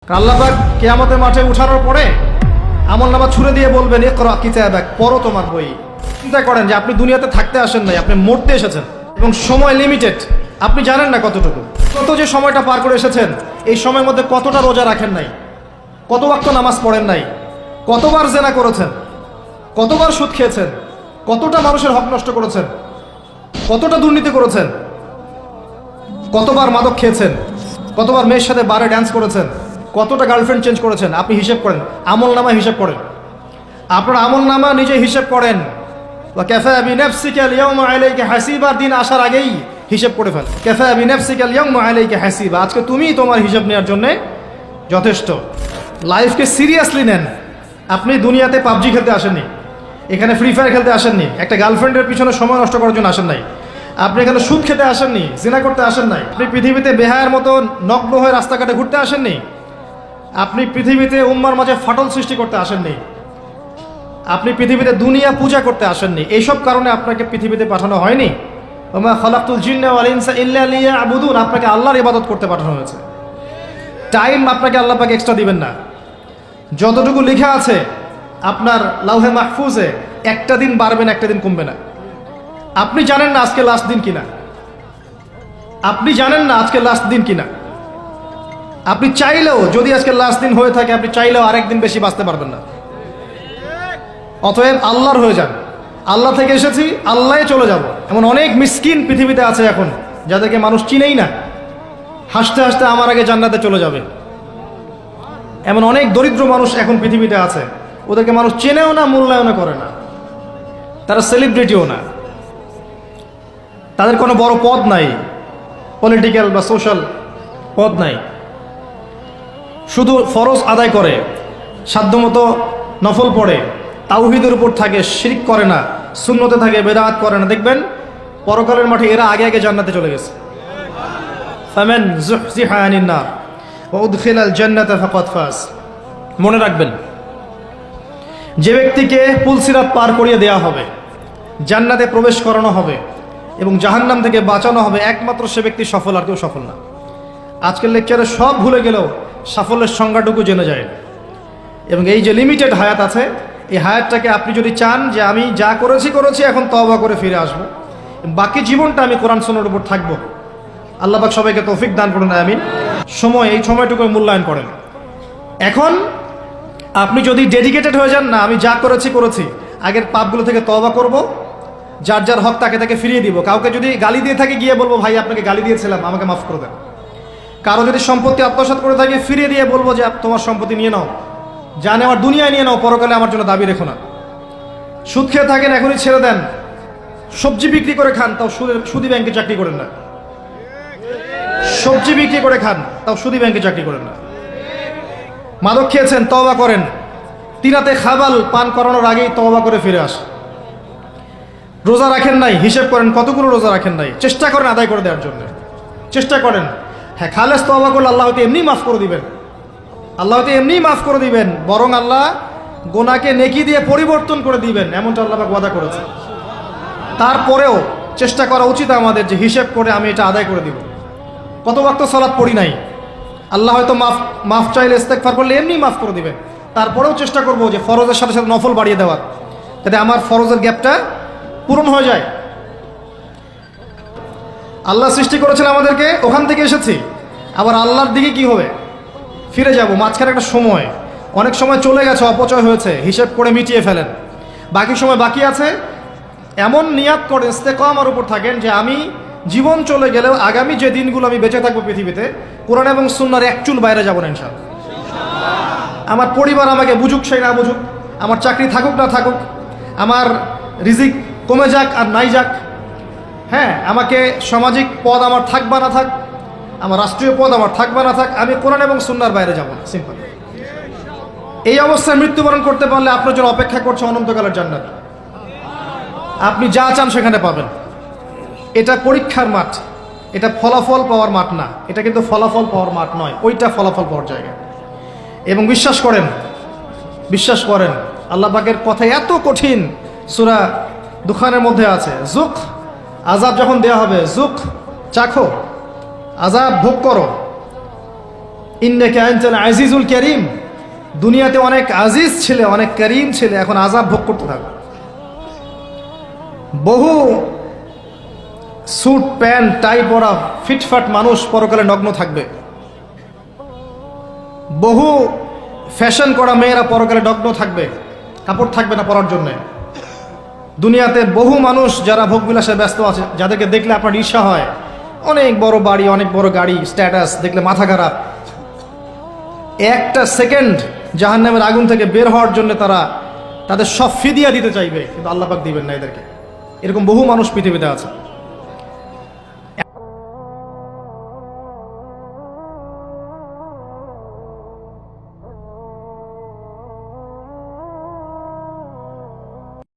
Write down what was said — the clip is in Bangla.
আল্লাহ পাক কিয়ামতের মাঠে উঠানোর পরে আমলনামা ছুড়ে দিয়ে বলবেন ইকরা কিতাবাক, পড়ো তোমার বই। চিন্তা করেন যে আপনি দুনিয়াতে থাকতে আসেন নাই, আপনি মরতে এসেছেন এবং সময় লিমিটেড। আপনি জানেন না কতটুকু, কত যে সময়টা পার করে এসেছেন, এই সময়ের মধ্যে কতটা রোজা রাখেন নাই, কত ওয়াক্ত নামাজ পড়েন নাই, কতবার জেনা করেছেন, কতবার সুদ খেয়েছেন, কতটা মানুষের হক নষ্ট করেছেন, কতটা দুর্নীতি করেছেন, কতবার মাদক খেয়েছেন, কতবার মেয়ের সাথে বারে ড্যান্স করেছেন, কতটা গার্লফ্রেন্ড চেঞ্জ করেছেন। আপনি হিসেব করেন, আমল নামা হিসেব করেন, আপনার আমল নামা নিজে হিসেব করেন। কাফা বিনাফসিকা আল-ইয়াওমা আলাইকা হাসিবা, দিন আসার আগেই হিসেব করে ফেল। কাফা বিনাফসিকা আল-ইয়াওমা আলাইকা হাসিবা, আজকে তুমিই তোমার হিসাব নেওয়ার জন্য যথেষ্ট। লাইফকে সিরিয়াসলি নেন। আপনি দুনিয়াতে পাবজি খেলতে আসেননি, এখানে ফ্রি ফায়ার খেলতে আসেননি, একটা গার্লফ্রেন্ডের পিছনে সময় নষ্ট করার জন্য আসেন নাই, আপনি এখানে সুদ খেতে আসেননি, জিনা করতে আসেন নাই, আপনি পৃথিবীতে বেহায়ার মতো নগ্ন হয়ে রাস্তাঘাটে ঘুরতে আসেননি, আপনি পৃথিবীতে উম্মার মাঝে ফাটল সৃষ্টি করতে আসেননি, আপনি পৃথিবীতে দুনিয়া পূজা করতে আসেননি। এইসব কারণে আপনাকে পৃথিবীতে পাঠানো হয়নি। ওমা খালাকতুল জিন্না ওয়াল ইনসা ইল্লা লিয়াবুদুন, আপনাকে আল্লাহর ইবাদত করতে পাঠানো হয়েছে। টাইম আপনাকে আল্লাহ পাক এক্সট্রা দিবেন না। যতটুকু লেখা আছে আপনার লাউহে মাহফুজে, একটা দিন বাড়বে না, একটা দিন কমবে না। আপনি জানেন না আজকে লাস্ট দিন কিনা, আপনি জানেন না আজকে লাস্ট দিন কিনা। আপনি চাইলেও, যদি আজকে লাস্ট দিন হয়ে থাকে, আপনি চাইলেও আরেকদিন বেশি বাঁচতে পারবেন না। অতএব আল্লাহর হয়ে যান। আল্লাহ থেকে এসেছি, আল্লাহে চলে যাব। এমন অনেক মিসকিন পৃথিবীতে আছে এখন, যাদেরকে মানুষ চিনেই না, হাসতে হাসতে আমার আগে জান্নাতে চলে যাবে। এমন অনেক দরিদ্র মানুষ এখন পৃথিবীতে আছে, ওদেরকে মানুষ চেনেও না, মূল্যায়নও করে না, তারা সেলিব্রিটিও না, তাদের কোনো বড় পদ নাই, পলিটিক্যাল বা সোশ্যাল পদ নাই, শুধু ফরজ আদায় করে, সাধ্যমতো নফল পড়ে, তাওহীদের উপর থাকে, শিরক করে না, সুন্নতে থাকে, বেদাত করে না। দেখবেন পরকালের মাঠে এরা আগে আগে জান্নাতে চলে গেছে। ফামান যুহজিহা আনিন নার ওয়া উদখিলাল জান্নাতা ফাকাদ ফাজ। মনে রাখবেন, যে ব্যক্তিকে পুলসিরাত পার করিয়ে দেওয়া হবে, জান্নাতে প্রবেশ করানো হবে এবং জাহান্নাম থেকে বাঁচানো হবে, একমাত্র সে ব্যক্তি সফল, আর কেউ সফল না। আজকের লেকচারে সব ভুলে গেলেও সাফল্যের সংজ্ঞাটুকু জেনে যায়। এবং এই যে লিমিটেড হায়াত আছে, এই হায়াতটাকে আপনি যদি চান যে আমি যা করেছি এখন তওবা করে ফিরে আসবো, বাকি জীবনটা আমি কোরআন সুন্নাহর উপর থাকবো, আল্লাহ পাক সবাইকে তৌফিক দান করুন, আমিন। এই সময়টুকু মূল্যায়ন করেন। এখন আপনি যদি ডেডিকেটেড হয়ে যান, না আমি যা করেছি, আগের পাপগুলো থেকে তওবা করব, যার যার হক তাকে তাকে ফিরিয়ে দিব। কাউকে যদি গালি দিয়ে থাকে, গিয়ে বলবো ভাই আপনাকে গালি দিয়েছিলাম, আমাকে মাফ করে দেন। কারো যদি সম্পত্তি আত্মসাৎ করে থাকে, ফিরিয়ে দিয়ে বলবো যে তোমার সম্পত্তি নিয়ে নাও, যা নেওয়ার দুনিয়ায় নিয়ে নাও, পরকালে আমার জন্য দাবি রেখো না। সুদ খেয়ে থাকেন, এখনই ছেড়ে দেন। সবজি বিক্রি করে খান, তাও সুদি ব্যাংকে চাকরি করেন না। সবজি বিক্রি করে খান, তাও সুদি ব্যাংকে চাকরি করেন না। মাদক খেয়েছেন, তওবা করেন। তিনাতে খাবাল পান করানোর আগেই তওবা করে ফিরে আস। রোজা রাখেন নাই, হিসেব করেন কতগুলো রোজা রাখেন নাই, চেষ্টা করেন আদায় করে দেওয়ার জন্য, চেষ্টা করেন। হ্যাঁ, খালেস তওবা করলে আল্লাহ হয়তো এমনি মাফ করে দিবেন, আল্লাহ হয়তো এমনি মাফ করে দিবেন, বরং আল্লাহ গোনাকে নেকি দিয়ে পরিবর্তন করে দিবেন, এমনটা আল্লাহ পাক ওয়াদা করেছে। তারপরেও চেষ্টা করা উচিত আমাদের যে হিসেব করে আমি এটা আদায় করে দিব। কত ওয়াক্ত সালাত পড়ি নাই, আল্লাহ হয়তো মাফ চাইলে ইস্তেগফার করলে এমনি মাফ করে দিবেন। তারপরেও চেষ্টা করব যে ফরজের সাথে সাথে নফল বাড়িয়ে দেওয়ার, যাতে আমার ফরজের গ্যাপটা পূরণ হয়ে যায়। আল্লাহ সৃষ্টি করেছেন আমাদেরকে, ওখান থেকে এসেছি, আবার আল্লাহর দিকে কি হবে, ফিরে যাব। মাঝখানে একটা সময়, অনেক সময় চলে গেছে, অপচয় হয়েছে, হিসেব করে মিটিয়ে ফেলেন। বাকি সময় বাকি আছে, এমন নিয়াত করে ইস্তেকামার উপর থাকেন যে আমি জীবন চলে গেলেও আগামী যে দিনগুলো আমি বেঁচে থাকবো পৃথিবীতে, কোরআন এবং সুন্নাহর এক চুল বাইরে যাব না ইনশাআল্লাহ। আমার পরিবার আমাকে বুঝুক সেই না বুঝুক, আমার চাকরি থাকুক না থাকুক, আমার রিজিক কমে যাক আর নাই যাক, হ্যাঁ, আমাকে সামাজিক পদ আমার থাক বা না থাক, আমার রাষ্ট্রীয় পদ আমার থাক বা না থাক, আমি কোরআন এবং সুন্নাহর বাইরে যাব না, সিম্পল। এই অবস্থায় মৃত্যুবরণ করতে পারলে আপনার জন্য অপেক্ষা করছে অনন্তকালের জান্নাত। আপনি যা চান সেখানে পাবেন। এটা পরীক্ষার মাঠ, এটা ফলাফল পাওয়ার মাঠ না, এটা কিন্তু ফলাফল পাওয়ার মাঠ নয়, ওইটা ফলাফল পাওয়ার জায়গা। এবং বিশ্বাস করেন আল্লাহ পাকের কথা এত কঠিন, সূরা দুখানের মধ্যে আছে, যুক, আযাব যখন দেয়া হবে, যুক, চাখো, আযাব ভোগ করো, ইন্নাকা আনতাল আজিজুল কারীম, দুনিয়াতে অনেক আজিজ ছেলে, অনেক করিম ছেলে, এখন আযাব ভোগ করতে থাকবে। বহু স্যুট প্যান্ট টাই পরা ফিটফাট মানুষ পরকালে নগ্ন থাকবে। বহু ফ্যাশন করা মেয়েরা পরকালে নগ্ন থাকবে, কাপড় থাকবে না পরার জন্যে। দুনিয়াতে বহু মানুষ যারা ভোগবিলাসে ব্যস্ত আছে, যাদেরকে দেখলে আপনার ঈর্ষা হয়, অনেক বড় বাড়ি, অনেক বড় গাড়ি, স্ট্যাটাস, দেখলে মাথা খারাপ। একটা সেকেন্ড জাহান্নামের আগুন থেকে বের হওয়ার জন্য তারা তাদের সব ফিদিয়া দিতে চাইবে, কিন্তু আল্লাহ পাক দিবেন না এদেরকে। এরকম বহু মানুষ পৃথিবীতে আছে।